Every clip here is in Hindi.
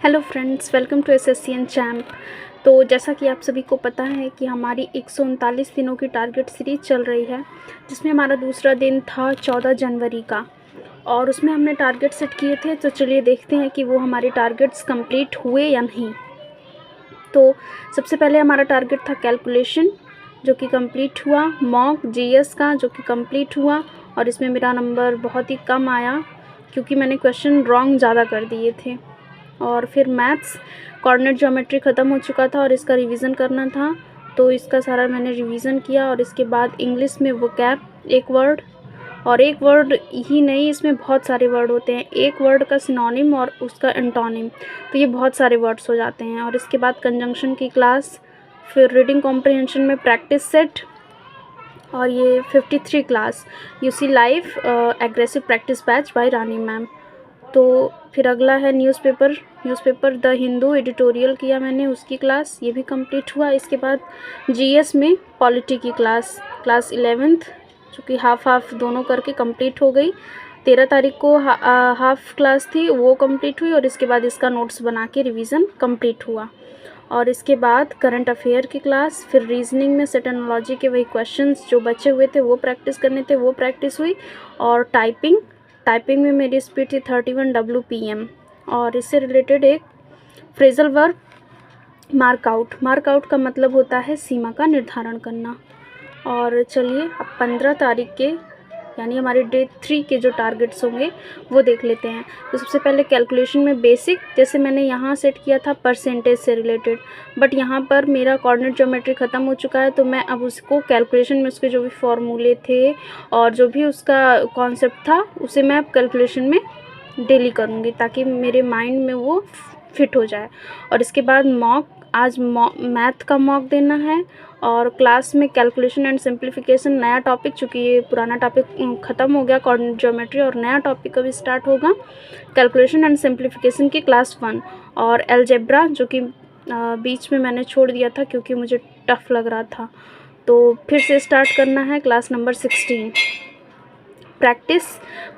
Hello friends, welcome to SSCN champ. तो जैसा कि आप सभी को पता है कि हमारी 139 दिनों की टारगेट सीरीज़ चल रही है, जिसमें हमारा दूसरा दिन था 14 जनवरी का और उसमें हमने टारगेट सेट किए थे। तो चलिए देखते हैं कि वो हमारे टारगेट्स कंप्लीट हुए या नहीं। तो सबसे पहले हमारा टारगेट था कैलकुलेशन, जो कि कंप्लीट हुआ। मॉक जीएस का, जो कि कंप्लीट हुआ और इसमें मेरा नंबर बहुत ही कम आया क्योंकि मैंने क्वेश्चन रॉन्ग ज़्यादा कर दिए थे। और फिर मैथ्स कोऑर्डिनेट ज्योमेट्री ख़त्म हो चुका था और इसका रिवीजन करना था, तो इसका सारा मैंने रिवीजन किया। और इसके बाद इंग्लिश में वोकैब एक वर्ड, और एक वर्ड ही नहीं, इसमें बहुत सारे वर्ड होते हैं। एक वर्ड का सिनोनिम और उसका एंटोनिम, तो ये बहुत सारे वर्ड्स हो जाते हैं। और इसके बाद कंजंक्शन की क्लास, फिर रीडिंग कॉम्प्रिहेंशन में प्रैक्टिस सेट, और ये 53 class UC live aggressive practice batch by Rani ma'am. तो फिर अगला है न्यूज़पेपर द हिंदू एडिटोरियल किया मैंने, उसकी क्लास, ये भी कंप्लीट हुआ। इसके बाद जीएस में पॉलिटी की क्लास 11th, जो कि हाफ दोनों करके कंप्लीट हो गई। 13 तारीख को हाफ क्लास थी, वो कंप्लीट हुई और इसके बाद इसका नोट्स बना के रिवीजन कंप्लीट हुआ। और इसके बाद करंट अफेयर की क्लास, फिर रीजनिंग में सेट एनालॉजी के वही क्वेश्चंस जो बचे हुए थे वो प्रैक्टिस करने थे, वो प्रैक्टिस हुई। और टाइपिंग में मेरी स्पीड थी 31 WPM। और इससे रिलेटेड एक फ्रेजल वर्ब मार्कआउट का मतलब होता है सीमा का निर्धारण करना। और चलिए अब 15 तारीख के यानी हमारे डे 3 के जो टारगेट्स होंगे वो देख लेते हैं। तो सबसे पहले कैलकुलेशन में बेसिक, जैसे मैंने यहाँ सेट किया था परसेंटेज से रिलेटेड, बट यहाँ पर मेरा कोऑर्डिनेट ज्योमेट्री ख़त्म हो चुका है, तो मैं अब उसको कैलकुलेशन में उसके जो भी फॉर्मूले थे और जो भी उसका कॉन्सेप्ट था उसे मैं अब कैलकुलेशन में डेली करूँगी ताकि मेरे माइंड में वो फिट हो जाए। और इसके बाद आज मैथ का मॉक देना है। और क्लास में कैलकुलेशन एंड सिंप्लीफिकेशन नया टॉपिक, चूँकि ये पुराना टॉपिक ख़त्म हो गया कोऑर्डिनेट ज्योमेट्री, और नया टॉपिक अभी स्टार्ट होगा कैलकुलेशन एंड सिंप्लीफिकेशन की क्लास 1। और अलजेब्रा, जो कि बीच में मैंने छोड़ दिया था क्योंकि मुझे टफ़ लग रहा था, तो फिर से स्टार्ट करना है क्लास नंबर 16। प्रैक्टिस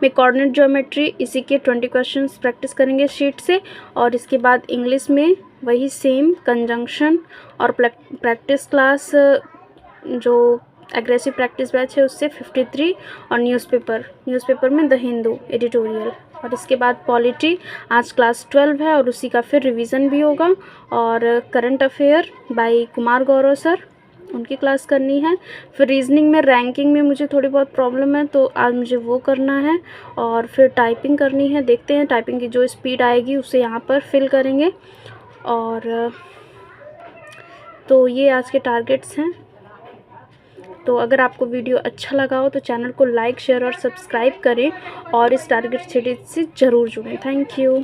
में कोऑर्डिनेट ज्योमेट्री, इसी के 20 क्वेश्चंस प्रैक्टिस करेंगे शीट से। और इसके बाद इंग्लिश में वही सेम कंजंक्शन, और प्रैक्टिस क्लास जो एग्रेसिव प्रैक्टिस बैच है उससे 53। और न्यूज़पेपर में द हिंदू एडिटोरियल। और इसके बाद पॉलिटी, आज क्लास 12 है और उसी का फिर रिवीजन भी होगा। और current affair bye Kumar Gaurav sir, उनकी क्लास करनी है। फिर रीजनिंग में रैंकिंग में मुझे थोड़ी बहुत प्रॉब्लम है, तो आज मुझे वो करना है। और फिर टाइपिंग करनी है, देखते हैं टाइपिंग की जो स्पीड आएगी उसे यहाँ पर फिल करेंगे। और तो ये आज के टारगेट्स हैं। तो अगर आपको वीडियो अच्छा लगा हो तो चैनल को लाइक, शेयर और सब्सक्राइब करें और इस टारगेट सीरीज से ज़रूर जुड़ें। Thank you.